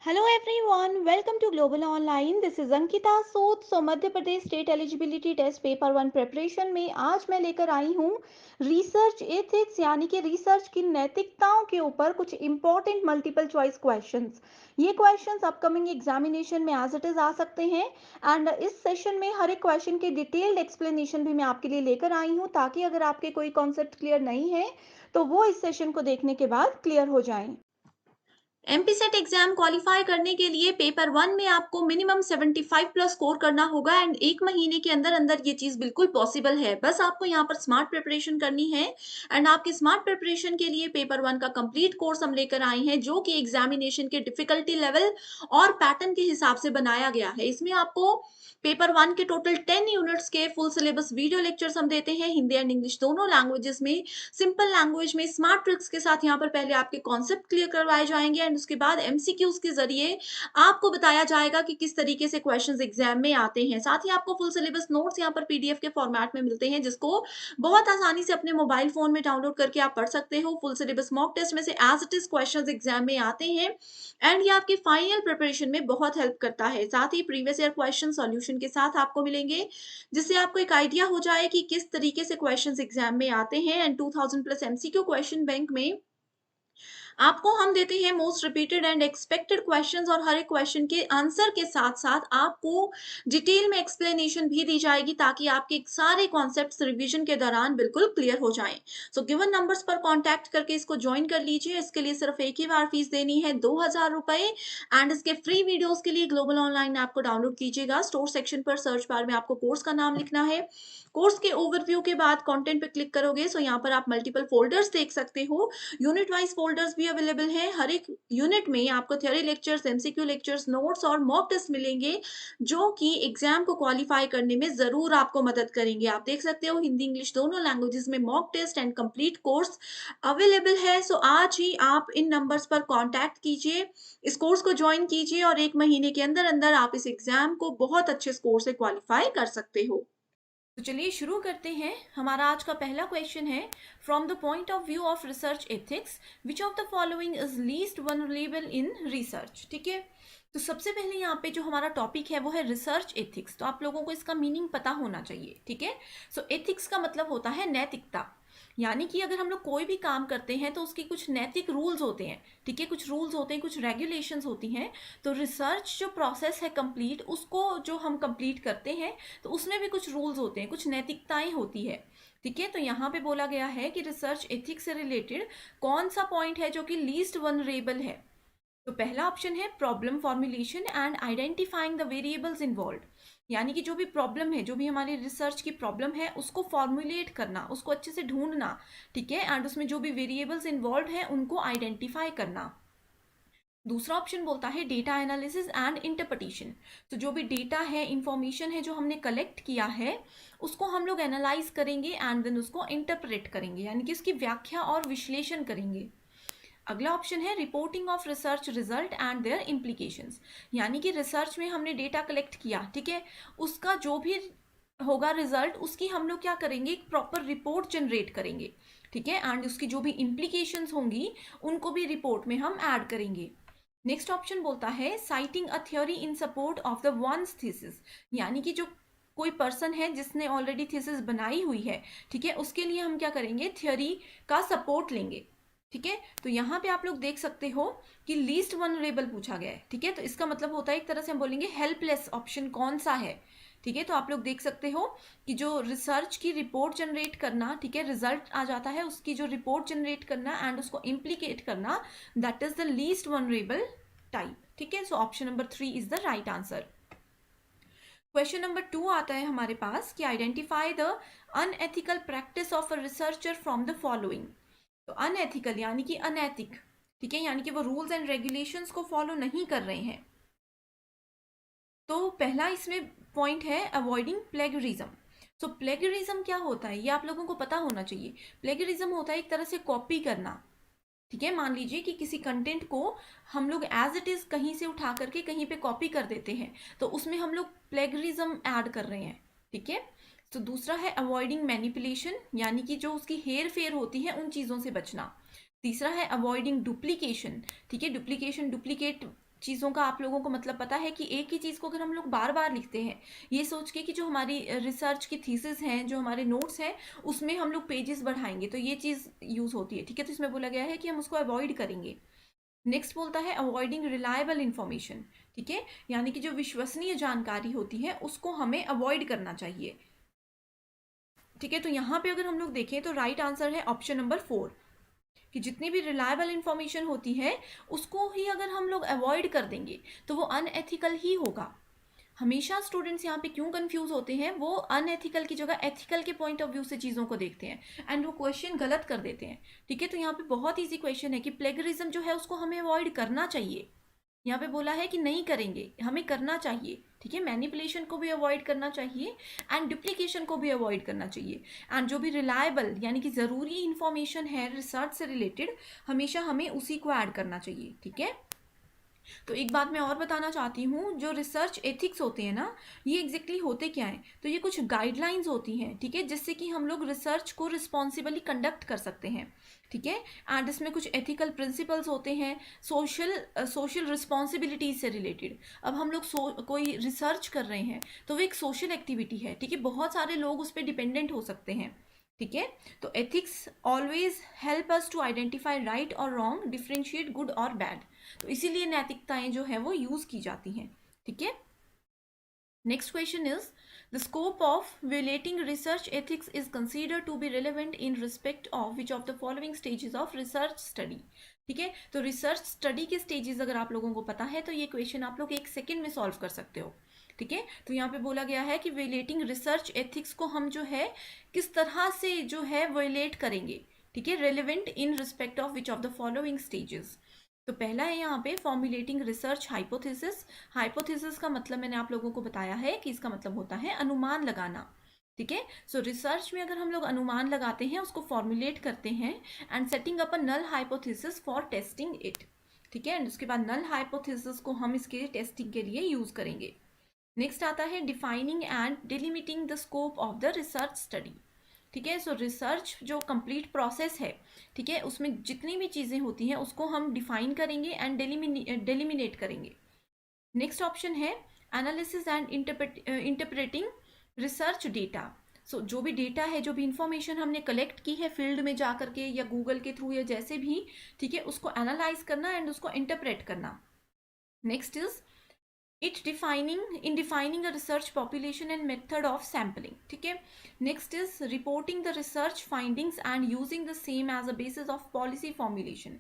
Hello everyone, welcome to Global Online. This is Ankita Sood. Madhya Pradesh state eligibility test paper one preparation में आज मैं लेकर आई हूँ रिसर्च एथिक्स यानी कि रिसर्च की नैतिकताओं के ऊपर कुछ इंपॉर्टेंट मल्टीपल चॉइस क्वेश्चंस। ये क्वेश्चंस अपकमिंग एग्जामिनेशन में एज इट इज आ सकते हैं एंड इस सेशन में हर एक क्वेश्चन की डिटेल्ड एक्सप्लेनेशन भी मैं आपके लिए लेकर आई हूँ ताकि अगर आपके कोई कॉन्सेप्ट क्लियर नहीं है तो वो इस सेशन को देखने के बाद क्लियर हो जाएं। एमपीसेट एग्जाम क्वालिफाई करने के लिए पेपर वन में आपको मिनिमम 75 प्लस स्कोर करना होगा एंड एक महीने के अंदर अंदर ये चीज बिल्कुल पॉसिबल है। बस आपको यहाँ पर स्मार्ट प्रिपरेशन करनी है एंड आपके स्मार्ट प्रिपरेशन के लिए पेपर वन का कंप्लीट कोर्स हम लेकर आए हैं जो कि एग्जामिनेशन के डिफिकल्टी लेवल और पैटर्न के हिसाब से बनाया गया है। इसमें आपको पेपर वन के टोटल 10 यूनिट्स के फुल सिलेबस वीडियो लेक्चर्स हम देते हैं हिंदी एंड इंग्लिश दोनों लैंग्वेजेस में, सिंपल लैंग्वेज में स्मार्ट ट्रिक्स के साथ। यहाँ पर पहले आपके कॉन्सेप्ट क्लियर करवाए जाएंगे एंड उसके बाद एमसीक्यूज के जरिए आपको बताया जाएगा कि किस तरीके से क्वेश्चंस एग्जाम में आते हैं। साथ ही आपको फुल सिलेबस नोट्स यहाँ पर पीडीएफ के फॉर्मेट में मिलते हैं जिसको बहुत आसानी से अपने मोबाइल फोन में डाउनलोड करके आप पढ़ सकते हो। फुल सिलेबस मॉक टेस्ट में से as it is questions exam में आते हैं एंड ये आपकी फाइनल प्रिपरेशन में बहुत हेल्प करता है। साथ ही प्रीवियस ईयर क्वेश्चन सॉल्यूशन के साथ आपको मिलेंगे जिससे आपको एक आइडिया हो जाए कि किस तरीके से क्वेश्चंस एग्जाम में आते हैं। And 2000 plus MCQ question bank में आपको हम देते हैं most repeated and expected questions और हर एक क्वेश्चन के आंसर के साथ साथ आपको डिटेल में एक्सप्लेनेशन भी दी जाएगी ताकि आपके सारे कॉन्सेप्ट्स रिवीजन के दौरान बिल्कुल क्लियर हो जाएं। सो गिवन नंबर्स पर कांटेक्ट करके इसको ज्वाइन कर लीजिए। इसके लिए सिर्फ एक ही बार फीस देनी है 2000 रुपए एंड इसके फ्री वीडियोस के लिए ग्लोबल ऑनलाइन ऐप को डाउनलोड कीजिएगा। स्टोर सेक्शन पर सर्च बार में आपको कोर्स का नाम लिखना है। कोर्स के ओवरव्यू के बाद कंटेंट पे क्लिक करोगे सो यहाँ पर आप मल्टीपल फोल्डर्स देख सकते हो। यूनिट वाइज फोल्डर्स भी अवेलेबल हैं। हर एक यूनिट में आपको theory lectures, MCQ lectures, notes और मॉक टेस्ट मिलेंगे जो कि एग्जाम को क्वालिफाई करने में जरूर आपको मदद करेंगे। आप देख सकते हो हिंदी इंग्लिश दोनों लैंग्वेजेस में mock test and complete course available है। सो आज ही आप इन नंबर्स पर कांटेक्ट कीजिए, इस कोर्स को ज्वाइन कीजिए और एक महीने के अंदर अंदर आप इस एग्जाम को बहुत अच्छे स्कोर से क्वालिफाई कर सकते हो। तो चलिए शुरू करते हैं। हमारा आज का पहला क्वेश्चन है, from the point of view of research ethics which of the following is least vulnerable in research. ठीक है, तो सबसे पहले यहाँ पे जो हमारा टॉपिक है वो है रिसर्च एथिक्स। तो आप लोगों को इसका मीनिंग पता होना चाहिए। ठीक है, सो एथिक्स का मतलब होता है नैतिकता, यानी कि अगर हम लोग कोई भी काम करते हैं तो उसकी कुछ नैतिक रूल्स होते हैं। ठीक है, कुछ रूल्स होते हैं, कुछ रेगुलेशंस होती हैं। तो रिसर्च जो प्रोसेस है कंप्लीट, उसको जो हम कंप्लीट करते हैं तो उसमें भी कुछ रूल्स होते हैं, कुछ नैतिकताएं होती है। ठीक है, तो यहाँ पे बोला गया है कि रिसर्च एथिक्स से रिलेटेड कौन सा पॉइंट है जो कि लीस्ट वनरेबल है। तो पहला ऑप्शन है problem formulation and identifying the variables involve, यानी कि जो भी प्रॉब्लम है, जो भी हमारी रिसर्च की प्रॉब्लम है उसको फॉर्मुलेट करना, उसको अच्छे से ढूंढना। ठीक है, एंड उसमें जो भी वेरिएबल्स इन्वॉल्व हैं उनको आइडेंटिफाई करना। दूसरा ऑप्शन बोलता है डेटा एनालिसिस एंड इंटरप्रिटेशन। तो जो भी डेटा है, इंफॉर्मेशन है जो हमने कलेक्ट किया है उसको हम लोग एनालाइज करेंगे एंड देन उसको इंटरप्रेट करेंगे, यानी कि उसकी व्याख्या और विश्लेषण करेंगे। अगला ऑप्शन है reporting of research result and their implications, यानी कि रिसर्च में हमने डेटा कलेक्ट किया, ठीक है, उसका जो भी होगा रिजल्ट, उसकी हम लोग क्या करेंगे, एक प्रॉपर रिपोर्ट जनरेट करेंगे। ठीक है, एंड उसकी जो भी इम्प्लीकेशंस होंगी उनको भी रिपोर्ट में हम ऐड करेंगे। नेक्स्ट ऑप्शन बोलता है citing a theory in support of the one's thesis, यानी कि जो कोई पर्सन है जिसने ऑलरेडी थीसिस बनाई हुई है, ठीक है, उसके लिए हम क्या करेंगे, थ्योरी का सपोर्ट लेंगे। ठीक है, तो यहाँ पे आप लोग देख सकते हो कि लीस्ट वनरेबल पूछा गया है। ठीक है, तो इसका मतलब होता है एक तरह से हम बोलेंगे हेल्पलेस ऑप्शन कौन सा है। ठीक है, तो आप लोग देख सकते हो कि जो रिसर्च की रिपोर्ट जनरेट करना, ठीक है, रिजल्ट आ जाता है, उसकी जो रिपोर्ट जनरेट करना एंड उसको इम्प्लीकेट करना, that is the least vulnerable type. ठीक है, so option number 3 is the right answer. Question number 2 आता है हमारे पास कि identify the unethical practice of a researcher from the following. तो अनएथिकल यानी कि अनैतिक, ठीक है, यानी कि वो रूल्स एंड रेगुलेशंस को फॉलो नहीं कर रहे हैं। तो पहला इसमें पॉइंट है अवॉइडिंग प्लेगरिज्म। सो प्लेगरिज्म क्या होता है ये आप लोगों को पता होना चाहिए। प्लेगरिज्म होता है एक तरह से कॉपी करना। ठीक है, मान लीजिए कि किसी कंटेंट को हम लोग एज इट इज कहीं से उठा करके कहीं पे कॉपी कर देते हैं, तो उसमें हम लोग प्लेगरिज्म ऐड कर रहे हैं। ठीक है, तो दूसरा है अवॉइडिंग मैनिपुलेशन, यानी कि जो उसकी हेर फेर होती है उन चीज़ों से बचना। तीसरा है अवॉइडिंग डुप्लीकेशन। ठीक है, डुप्लीकेशन, डुप्लीकेट चीज़ों का आप लोगों को मतलब पता है कि एक ही चीज़ को अगर हम लोग बार बार लिखते हैं, ये सोच के कि जो हमारी रिसर्च की थीसिस हैं, जो हमारे नोट्स हैं, उसमें हम लोग पेजेस बढ़ाएंगे, तो ये चीज़ यूज़ होती है। ठीक है, तो इसमें बोला गया है कि हम उसको अवॉइड करेंगे। नेक्स्ट बोलता है अवॉइडिंग रिलायबल इंफॉर्मेशन। ठीक है, यानी कि जो विश्वसनीय जानकारी होती है उसको हमें अवॉइड करना चाहिए। ठीक है, तो यहाँ पे अगर हम लोग देखें तो राइट आंसर है ऑप्शन नंबर 4, कि जितनी भी रिलायबल इंफॉर्मेशन होती है उसको ही अगर हम लोग अवॉइड कर देंगे तो वो अनएथिकल ही होगा। हमेशा स्टूडेंट्स यहाँ पे क्यों कंफ्यूज होते हैं, वो अनएथिकल की जगह एथिकल के पॉइंट ऑफ व्यू से चीज़ों को देखते हैं एंड वो क्वेश्चन गलत कर देते हैं। ठीक है, तो यहाँ पे बहुत ईजी क्वेश्चन है कि प्लेगरिज्म जो है उसको हमें अवॉइड करना चाहिए। यहाँ पे बोला है कि नहीं करेंगे, हमें करना चाहिए। ठीक है, मैनिपुलेशन को भी अवॉइड करना चाहिए एंड डुप्लीकेशन को भी अवॉइड करना चाहिए। एंड जो भी रिलायबल यानी कि ज़रूरी इंफॉर्मेशन है रिसर्च से रिलेटेड, हमेशा हमें उसी को ऐड करना चाहिए। ठीक है, तो एक बात मैं और बताना चाहती हूँ, जो रिसर्च एथिक्स होते हैं ना, ये एग्जैक्टली होते क्या हैं, तो ये कुछ गाइडलाइंस होती हैं। ठीक है, जिससे कि हम लोग रिसर्च को रिस्पॉन्सिबली कंडक्ट कर सकते हैं। ठीक है, एंड इसमें कुछ एथिकल प्रिंसिपल्स होते हैं, सोशल रिस्पॉन्सिबिलिटीज से रिलेटेड। अब हम लोग कोई रिसर्च कर रहे हैं तो वो एक सोशल एक्टिविटी है। ठीक है, बहुत सारे लोग उस पर डिपेंडेंट हो सकते हैं। ठीक है, तो ethics always help us to identify right और रॉन्ग, डिफ्रेंशिएट गुड और बैड। तो इसीलिए नैतिकताएं जो है वो यूज की जाती हैं। ठीक है, next question is the scope of violating research ethics is consider to be relevant in respect of which of the following stages of research study. ठीक है, तो रिसर्च स्टडी के स्टेजेस अगर आप लोगों को पता है तो ये क्वेश्चन आप लोग एक सेकेंड में सॉल्व कर सकते हो। ठीक है, तो यहाँ पे बोला गया है कि विलेटिंग रिसर्च एथिक्स को हम जो है किस तरह से जो है विलेट करेंगे। ठीक है, relevant in respect of which of the following stages. तो पहला है यहाँ पे फॉर्मुलेटिंग रिसर्च हाइपोथेसिस। हाइपोथेसिस का मतलब मैंने आप लोगों को बताया है कि इसका मतलब होता है अनुमान लगाना। ठीक है, सो रिसर्च में अगर हम लोग अनुमान लगाते हैं, उसको फॉर्मुलेट करते हैं and setting up a null hypothesis for testing it. ठीक है, एंड उसके बाद नल हाइपोथेसिस को हम इसके टेस्टिंग के लिए यूज करेंगे। नेक्स्ट आता है defining and delimiting the scope of the research study. ठीक है, सो रिसर्च जो कंप्लीट प्रोसेस है, ठीक है, उसमें जितनी भी चीज़ें होती हैं उसको हम डिफाइन करेंगे एंड डेलिमिनेट करेंगे। नेक्स्ट ऑप्शन है analysis and interpreting research data. So जो भी डेटा है, जो भी इंफॉर्मेशन हमने कलेक्ट की है फील्ड में जा करके या गूगल के थ्रू या जैसे भी, ठीक है, उसको एनालाइज करना एंड उसको इंटरप्रेट करना। Next is defining a research population and method of sampling. ठीक है, next is reporting the research findings and using the same as a basis of policy formulation.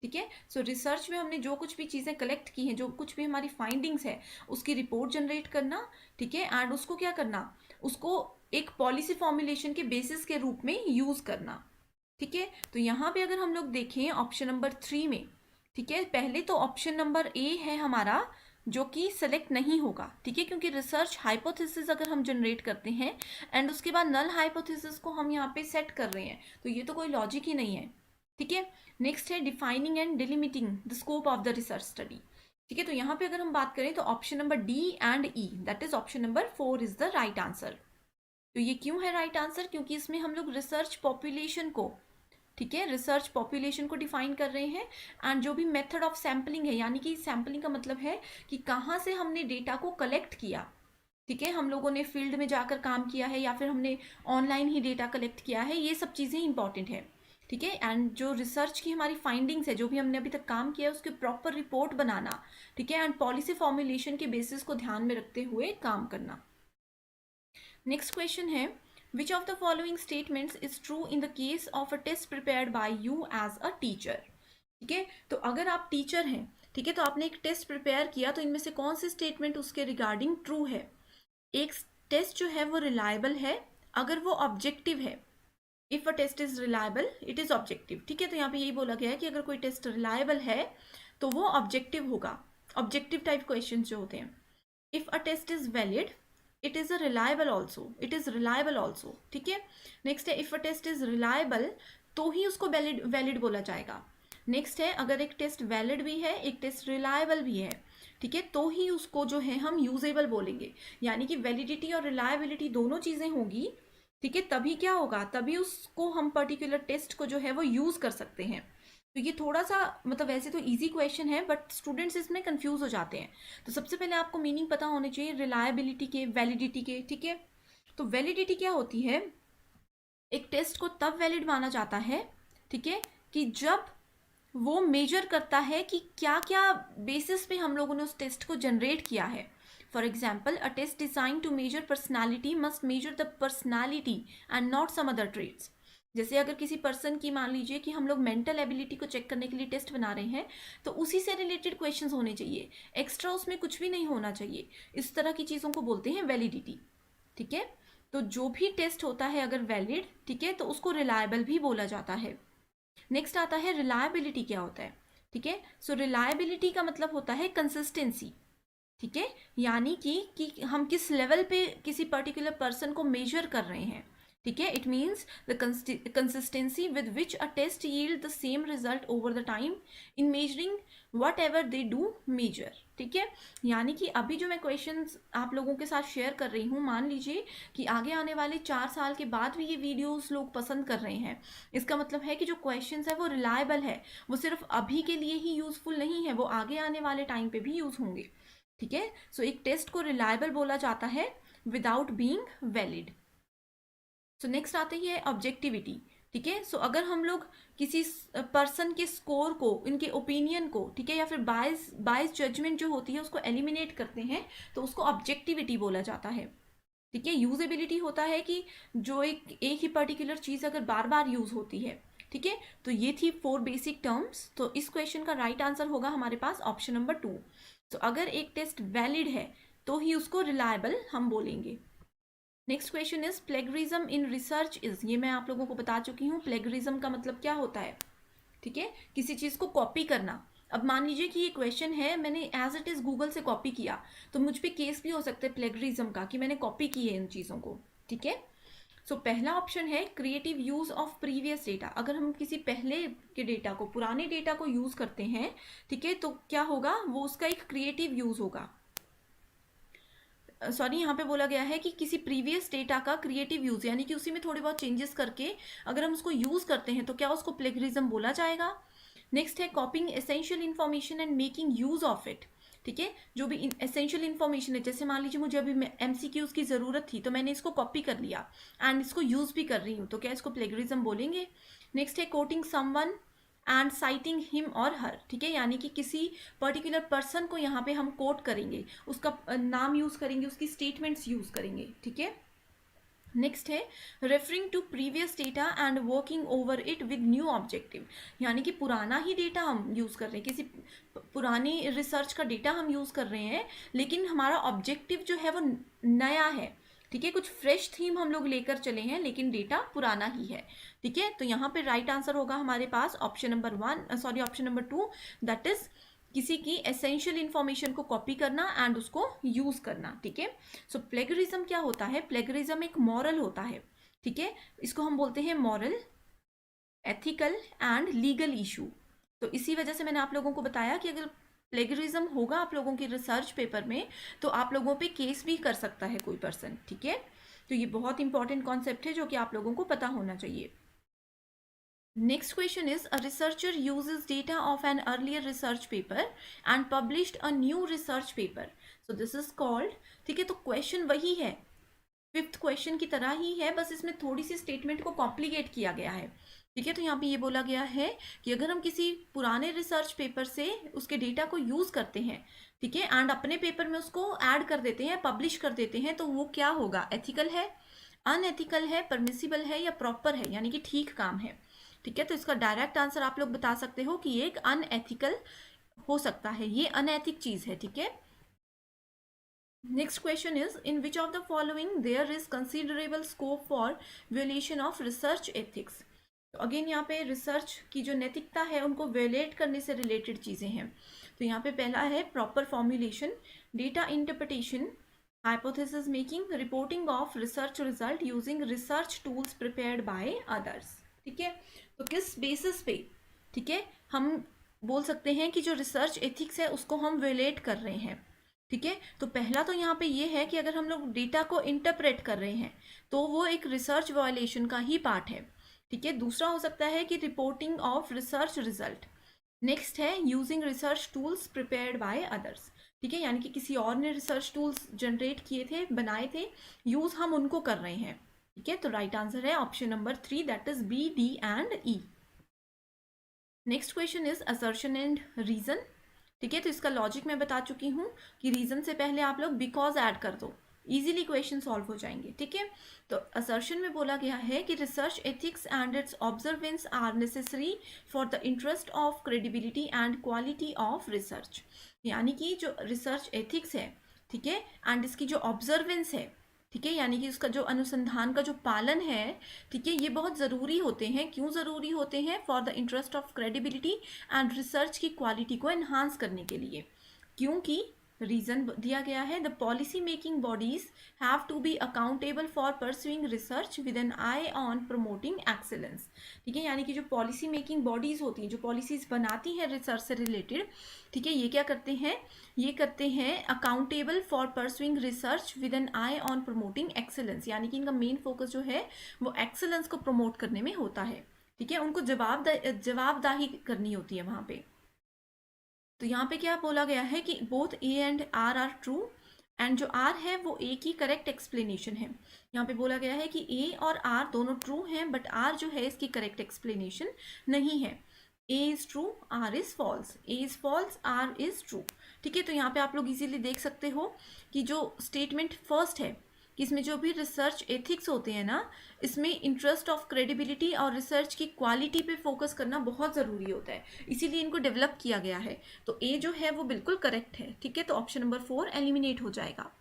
ठीक है, सो रिसर्च में हमने जो कुछ भी चीज़ें कलेक्ट की हैं, जो कुछ भी हमारी फाइंडिंग्स है, उसकी रिपोर्ट जनरेट करना। ठीक है, एंड उसको क्या करना, उसको एक पॉलिसी फॉर्मुलेशन के बेसिस के रूप में यूज करना। ठीक है, तो यहाँ पे अगर हम लोग देखें ऑप्शन नंबर 3 में, ठीक है, पहले तो ऑप्शन नंबर ए है हमारा जो कि सेलेक्ट नहीं होगा। ठीक है, क्योंकि रिसर्च हाइपोथेसिस अगर हम जनरेट करते हैं एंड उसके बाद नल हाइपोथेसिस को हम यहाँ पे सेट कर रहे हैं, तो ये तो कोई लॉजिक ही नहीं है। ठीक है, नेक्स्ट है defining and delimiting the scope of the research study. ठीक है, तो यहाँ पे अगर हम बात करें तो option number D and E, that is option number 4 is the right answer. तो ये क्यों है राइट आंसर, क्योंकि इसमें हम लोग रिसर्च पॉपुलेशन को, ठीक है, रिसर्च पॉपुलेशन को डिफाइन कर रहे हैं एंड जो भी मेथड ऑफ सैम्पलिंग है, यानी कि सैम्पलिंग का मतलब है कि कहाँ से हमने डेटा को कलेक्ट किया। ठीक है, हम लोगों ने फील्ड में जाकर काम किया है या फिर हमने ऑनलाइन ही डेटा कलेक्ट किया है, ये सब चीज़ें इंपॉर्टेंट है। ठीक है, एंड जो रिसर्च की हमारी फाइंडिंग्स है, जो भी हमने अभी तक काम किया है, उसकी प्रॉपर रिपोर्ट बनाना। ठीक है, एंड पॉलिसी फॉर्मुलेशन के बेसिस को ध्यान में रखते हुए काम करना। नेक्स्ट क्वेश्चन है which of the following statements is true in the case of a test prepared by you as a teacher। ठीक है, तो अगर आप टीचर हैं, ठीक है, तो आपने एक टेस्ट प्रिपेयर किया, तो इनमें से कौन सी स्टेटमेंट उसके रिगार्डिंग ट्रू है। एक टेस्ट जो है वो रिलायबल है अगर वो ऑब्जेक्टिव है। If a test is reliable it is objective. ठीक है, तो यहाँ पे यही बोला गया है कि अगर कोई टेस्ट रिलायबल है तो वो ऑब्जेक्टिव होगा, ऑब्जेक्टिव टाइप क्वेश्चन जो होते हैं। If a test is valid it is a reliable also, it is reliable also. ठीक है, नेक्स्ट है if a test is reliable तो ही उसको वैलिड वैलिड बोला जाएगा। नेक्स्ट है अगर एक टेस्ट वैलिड भी है, एक टेस्ट रिलायबल भी है, ठीक है, तो ही उसको जो है हम यूजेबल बोलेंगे। यानी कि वैलिडिटी और रिलायबिलिटी दोनों चीजें होंगी, ठीक है, तभी क्या होगा, तभी उसको हम पर्टिकुलर टेस्ट को जो है वो यूज कर सकते हैं। तो ये थोड़ा सा मतलब वैसे तो इजी क्वेश्चन है बट स्टूडेंट्स इसमें कंफ्यूज हो जाते हैं। तो सबसे पहले आपको मीनिंग पता होने चाहिए रिलायबिलिटी के, वैलिडिटी के, ठीक है। तो वैलिडिटी क्या होती है? एक टेस्ट को तब वैलिड माना जाता है, ठीक है, कि जब वो मेजर करता है कि क्या क्या बेसिस पे हम लोगों ने उस टेस्ट को जनरेट किया है। For example, a test design to measure personality must measure the personality and not some other traits. जैसे अगर किसी पर्सन की, मान लीजिए कि हम लोग मेंटल एबिलिटी को चेक करने के लिए टेस्ट बना रहे हैं, तो उसी से रिलेटेड क्वेश्चंस होने चाहिए, एक्स्ट्रा उसमें कुछ भी नहीं होना चाहिए। इस तरह की चीज़ों को बोलते हैं वैलिडिटी, ठीक है। तो जो भी टेस्ट होता है अगर वैलिड, ठीक है, तो उसको रिलायबल भी बोला जाता है। नेक्स्ट आता है रिलायबिलिटी क्या होता है, ठीक है। सो रिलायबिलिटी का मतलब होता है कंसिस्टेंसी, ठीक है, यानी कि हम किस लेवल पे किसी पर्टिकुलर पर्सन को मेजर कर रहे हैं, ठीक है। It means the consistency with which a test yield the same result over the time in measuring whatever they do measure, ठीक है। यानी कि अभी जो मैं क्वेश्चंस आप लोगों के साथ शेयर कर रही हूँ, मान लीजिए कि आगे आने वाले 4 साल के बाद भी ये वीडियोस लोग पसंद कर रहे हैं, इसका मतलब है कि जो क्वेश्चंस है वो रिलायबल है, वो सिर्फ अभी के लिए ही यूजफुल नहीं है, वो आगे आने वाले टाइम पे भी यूज होंगे, ठीक है। सो एक टेस्ट को रिलायबल बोला जाता है without being valid. So next आते ही है ऑब्जेक्टिविटी, ठीक है। सो अगर हम लोग किसी पर्सन के स्कोर को, इनके ओपिनियन को, ठीक है, या फिर बायस बायस जजमेंट जो होती है उसको एलिमिनेट करते हैं, तो उसको ऑब्जेक्टिविटी बोला जाता है, ठीक है। यूजेबिलिटी होता है कि जो एक ही पर्टिकुलर चीज़ अगर बार बार यूज होती है, ठीक है। तो ये थी 4 बेसिक टर्म्स। तो इस क्वेश्चन का राइट आंसर होगा हमारे पास ऑप्शन नंबर 2। तो अगर एक टेस्ट वैलिड है तो ही उसको रिलायबल हम बोलेंगे। Next question is plagiarism in research is, ये मैं आप लोगों को बता चुकी हूँ प्लेगरिज्म का मतलब क्या होता है, ठीक है, किसी चीज़ को कॉपी करना। अब मान लीजिए कि ये क्वेश्चन है, मैंने एज इट इज़ गूगल से कॉपी किया, तो मुझ पे केस भी हो सकता है प्लेगरिज्म का कि मैंने कॉपी की है इन चीज़ों को, ठीक है। सो पहला ऑप्शन है creative use of previous data. अगर हम किसी पहले के डेटा को, पुराने डेटा को यूज करते हैं, ठीक है, तो क्या होगा, वो उसका एक क्रिएटिव यूज होगा। सॉरी, यहाँ पे बोला गया है कि किसी प्रीवियस डेटा का क्रिएटिव यूज, यानी कि उसी में थोड़े बहुत चेंजेस करके अगर हम उसको यूज करते हैं तो क्या उसको प्लेगरिज्म बोला जाएगा। नेक्स्ट है कॉपिंग essential information and making use of it, ठीक है। जो भी एसेंशियल इन्फॉर्मेशन है, जैसे मान लीजिए मुझे अभी एमसीक्यूज की जरूरत थी तो मैंने इसको कॉपी कर लिया एंड इसको यूज भी कर रही हूँ, तो क्या इसको प्लेगरिज्म बोलेंगे। नेक्स्ट है quoting someone and citing him और हर, ठीक है, यानी कि किसी पर्टिकुलर पर्सन को यहाँ पे हम कोट करेंगे, उसका नाम यूज करेंगे, उसकी स्टेटमेंट्स यूज करेंगे, ठीक है। नेक्स्ट है referring to previous data and working over it with new objective, यानी कि पुराना ही डेटा हम यूज़ कर रहे हैं, किसी पुरानी रिसर्च का डेटा हम यूज़ कर रहे हैं, लेकिन हमारा ऑब्जेक्टिव जो है वो नया है, ठीक है, कुछ फ्रेश थीम हम लोग लेकर चले हैं लेकिन डेटा पुराना ही है, ठीक है। तो यहाँ पे राइट आंसर होगा हमारे पास option number 1, sorry option number 2, that is किसी की एसेंशियल इंफॉर्मेशन को कॉपी करना एंड उसको यूज करना, ठीक है। सो प्लेगरिज्म क्या होता है, प्लेगरिज्म एक मॉरल होता है, ठीक है, इसको हम बोलते हैं moral, ethical and legal issue. तो इसी वजह से मैंने आप लोगों को बताया कि अगर प्लेगरिज्म होगा आप लोगों की रिसर्च पेपर में तो आप लोगों पे केस भी कर सकता है कोई पर्सन, ठीक है। तो ये बहुत इंपॉर्टेंट कॉन्सेप्ट है जो कि आप लोगों को पता होना चाहिए। Next question is a researcher uses data of an earlier research paper and published a new research paper. So this is called, ठीक है, तो क्वेश्चन वही है, फिफ्थ क्वेश्चन की तरह ही है, बस इसमें थोड़ी सी स्टेटमेंट को कॉम्प्लिकेट किया गया है, ठीक है। तो यहाँ पे ये बोला गया है कि अगर हम किसी पुराने रिसर्च पेपर से उसके डेटा को यूज करते हैं, ठीक है, एंड अपने पेपर में उसको ऐड कर देते हैं, पब्लिश कर देते हैं, तो वो क्या होगा, एथिकल है, अनएथिकल है, परमिसिबल है या प्रॉपर है, यानी कि ठीक काम है, ठीक है। तो इसका डायरेक्ट आंसर आप लोग बता सकते हो कि ये एक अनएथिकल हो सकता है, ये अनएथिक चीज है, ठीक है। Next question is in which of the following there is considerable scope for violation of research ethics. तो अगेन यहाँ पे रिसर्च की जो नैतिकता है उनको वियोलेट करने से रिलेटेड चीजें हैं। तो यहाँ पे पहला है proper formulation, data interpretation, hypothesis making, reporting of research result using research tools prepared by others, ठीक है। तो किस बेसिस पे, ठीक है, हम बोल सकते हैं कि जो रिसर्च एथिक्स है उसको हम वियोलेट कर रहे हैं, ठीक है। तो पहला तो यहाँ पे ये है कि अगर हम लोग डेटा को इंटरप्रेट कर रहे हैं तो वो एक रिसर्च वायलेशन का ही पार्ट है। ठीक है। दूसरा हो सकता है कि reporting of research result. Next है using research tools prepared by others. ठीक है, यानी कि किसी और ने रिसर्च टूल्स जनरेट किए थे, बनाए थे, यूज हम उनको कर रहे हैं। ठीक है, तो राइट आंसर है option number 3, that is B, D and E. Next question is assertion and reason. ठीक है, तो इसका लॉजिक मैं बता चुकी हूँ कि रीजन से पहले आप लोग बिकॉज ऐड कर दो, इजीली क्वेश्चन सॉल्व हो जाएंगे। ठीक है, तो असर्शन में बोला गया है कि research ethics and its observance are necessary for the interest of credibility and quality of research. यानी कि जो रिसर्च एथिक्स है, ठीक है, एंड इसकी जो ऑब्जर्वेंस है, ठीक है, यानी कि उसका जो अनुसंधान का जो पालन है, ठीक है, ये बहुत ज़रूरी होते हैं। क्यों ज़रूरी होते हैं? For the interest of credibility and research की क्वालिटी को एनहांस करने के लिए। क्योंकि रीजन दिया गया है, the policy making bodies have to be accountable for pursuing research with an eye on promoting excellence. ठीक है, यानी कि जो पॉलिसी मेकिंग बॉडीज होती हैं, जो पॉलिसीज बनाती हैं रिसर्च से रिलेटेड, ठीक है, ये क्या करते हैं? ये करते हैं accountable for pursuing research with an eye on promoting excellence, यानी कि इनका मेन फोकस जो है वो एक्सेलेंस को प्रमोट करने में होता है। ठीक है, उनको जवाबदाही करनी होती है वहां पे। तो यहाँ पे क्या बोला गया है कि both A and R true, and जो आर है वो ए की करेक्ट एक्सप्लेनेशन है। यहाँ पे बोला गया है कि ए और आर दोनों ट्रू हैं, बट आर जो है इसकी करेक्ट एक्सप्लेनेशन नहीं है। A is true, R is false, A is false, R is true. ठीक है, तो यहाँ पे आप लोग इजीली देख सकते हो कि जो स्टेटमेंट फर्स्ट है कि इसमें जो भी रिसर्च एथिक्स होते हैं ना, इसमें इंटरेस्ट ऑफ क्रेडिबिलिटी और रिसर्च की क्वालिटी पे फोकस करना बहुत ज़रूरी होता है, इसीलिए इनको डेवलप किया गया है। तो ए जो है वो बिल्कुल करेक्ट है। ठीक है, तो ऑप्शन नंबर 4 एलिमिनेट हो जाएगा।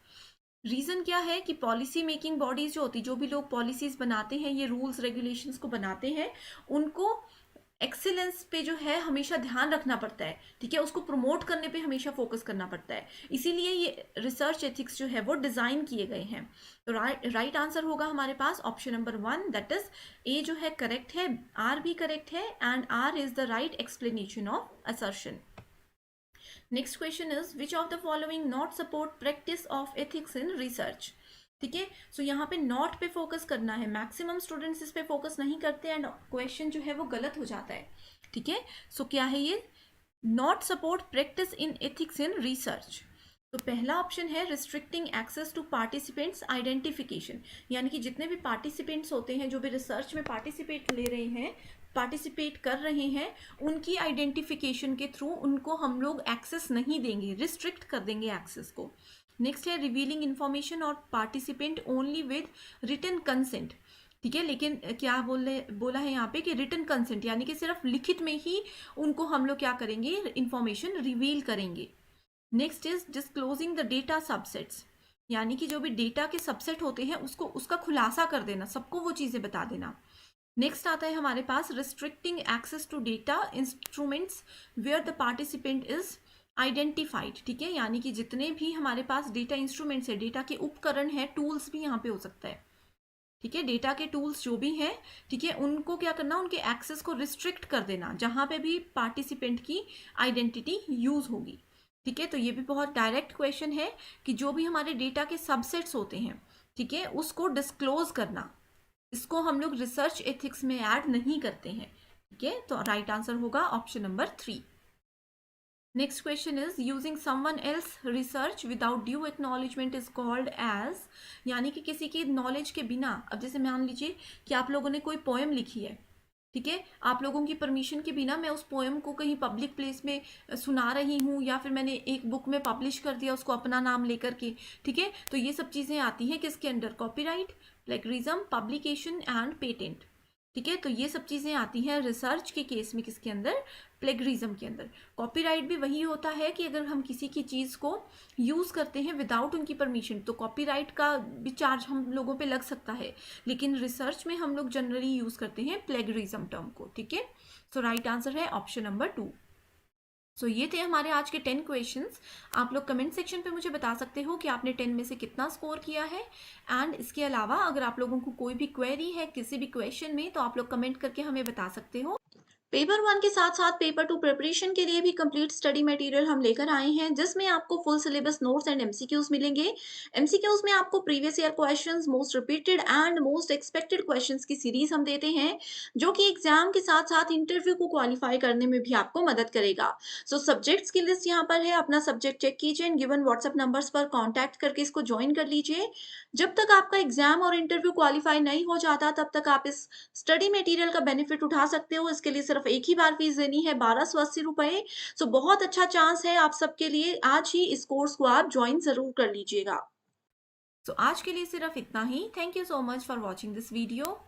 रीज़न क्या है कि पॉलिसी मेकिंग बॉडीज जो होती, जो भी लोग पॉलिसीज बनाते हैं, ये रूल्स रेगुलेशंस को बनाते हैं, उनको एक्सीलेंस पे जो है हमेशा ध्यान रखना पड़ता है। ठीक है, उसको प्रमोट करने पे हमेशा फोकस करना पड़ता है, इसीलिए ये रिसर्च एथिक्स जो है वो डिज़ाइन किए गए हैं। तो राइट आंसर होगा हमारे पास option number 1, that is A जो है करेक्ट है, आर भी करेक्ट है, and R is the right explanation of assertion. Next question is which of the following not support practice of ethics in research. ठीक है, सो यहाँ पे नॉट पे फोकस करना है, मैक्सिमम स्टूडेंट्स इस पे फोकस नहीं करते एंड क्वेश्चन जो है वो गलत हो जाता है। ठीक है, सो क्या है ये? Not support practice in ethics in research. तो पहला ऑप्शन है restricting access to participants identification, यानी कि जितने भी पार्टिसिपेंट्स होते हैं, जो भी रिसर्च में पार्टिसिपेट ले रहे हैं, पार्टिसिपेट कर रहे हैं, उनकी आइडेंटिफिकेशन के थ्रू उनको हम लोग एक्सेस नहीं देंगे, रिस्ट्रिक्ट कर देंगे एक्सेस को। नेक्स्ट है रिवीलिंग इन्फॉर्मेशन और participant only with written consent. ठीक है, लेकिन क्या बोला है यहाँ पे कि रिटन कंसेंट, यानी कि सिर्फ लिखित में ही उनको हम लोग क्या करेंगे, इन्फॉर्मेशन रिवील करेंगे। Next is disclosing the data subsets, यानी कि जो भी डेटा के सबसेट होते हैं उसको उसका खुलासा कर देना, सबको वो चीज़ें बता देना। नेक्स्ट आता है हमारे पास restricting access to data instruments where the participant is identified. ठीक है, यानी कि जितने भी हमारे पास डेटा इंस्ट्रूमेंट्स है, डेटा के उपकरण है, टूल्स भी यहाँ पे हो सकता है। ठीक है, डेटा के टूल्स जो भी हैं, ठीक है, उनको क्या करना, उनके एक्सेस को रिस्ट्रिक्ट कर देना जहाँ पे भी पार्टिसिपेंट की आइडेंटिटी यूज होगी। ठीक है, तो ये भी बहुत डायरेक्ट क्वेश्चन है कि जो भी हमारे डेटा के सबसेट्स होते हैं, ठीक है, उसको डिस्क्लोज करना, इसको हम लोग रिसर्च एथिक्स में ऐड नहीं करते हैं। ठीक है, तो राइट आंसर होगा option number 3। Next question is using someone else research without due acknowledgement is called as, यानी कि किसी की नॉलेज के बिना, अब जैसे मान लीजिए कि आप लोगों ने कोई पोएम लिखी है, ठीक है, आप लोगों की परमिशन के बिना मैं उस पोएम को कहीं पब्लिक प्लेस में सुना रही हूँ, या फिर मैंने एक बुक में पब्लिश कर दिया उसको अपना नाम लेकर के। ठीक है, तो ये सब चीज़ें आती हैं किसके under? Copyright, plagiarism, publication and patent. ठीक है, तो ये सब चीज़ें आती हैं रिसर्च के केस में, किसके अंदर? प्लेगरिज्म के अंदर। कॉपीराइट भी वही होता है कि अगर हम किसी की चीज़ को यूज़ करते हैं विदाउट उनकी परमिशन, तो कॉपीराइट का भी चार्ज हम लोगों पे लग सकता है, लेकिन रिसर्च में हम लोग जनरली यूज़ करते हैं प्लेगरिज्म टर्म को। ठीक है, सो राइट आंसर है ऑप्शन नंबर 2। सो ये थे हमारे आज के 10 क्वेश्चंस। आप लोग कमेंट सेक्शन पे मुझे बता सकते हो कि आपने 10 में से कितना स्कोर किया है, एंड इसके अलावा अगर आप लोगों को कोई भी क्वेरी है किसी भी क्वेश्चन में, तो आप लोग कमेंट करके हमें बता सकते हो। पेपर 1 के साथ-साथ पेपर 2 प्रिपरेशन के लिए भी कंप्लीट स्टडी मटेरियल हम लेकर आए हैं, जिसमें आपको full syllabus notes and MCQs मिलेंगे। एमसीक्यूज़ में आपको previous year questions, most repeated and most expected questions की सीरीज़ हम देते हैं, जो कि एग्ज़ाम के साथ-साथ इंटरव्यू को क्वालीफाई करने में भी आपको मदद करेगा। सो सब्जेक्ट्स की लिस्ट यहाँ पर है, अपना सब्जेक्ट चेक कीजिए एंड गिवन व्हाट्सएप नंबर्स पर कॉन्टैक्ट करके इसको जॉइन कर लीजिए। जब तक आपका एग्ज़ाम और इंटरव्यू क्वालीफाई नहीं हो जाता, तब तक आप इस स्टडी मटेरियल का बेनिफिट उठा सकते हो। इसके लिए सिर्फ एक ही बार फीस देनी है, 1280 रुपए। सो बहुत अच्छा चांस है आप सबके लिए, आज ही इस कोर्स को आप ज्वाइन ज़रूर कर लीजिएगा। आज के लिए सिर्फ इतना ही। Thank you so much for watching this video.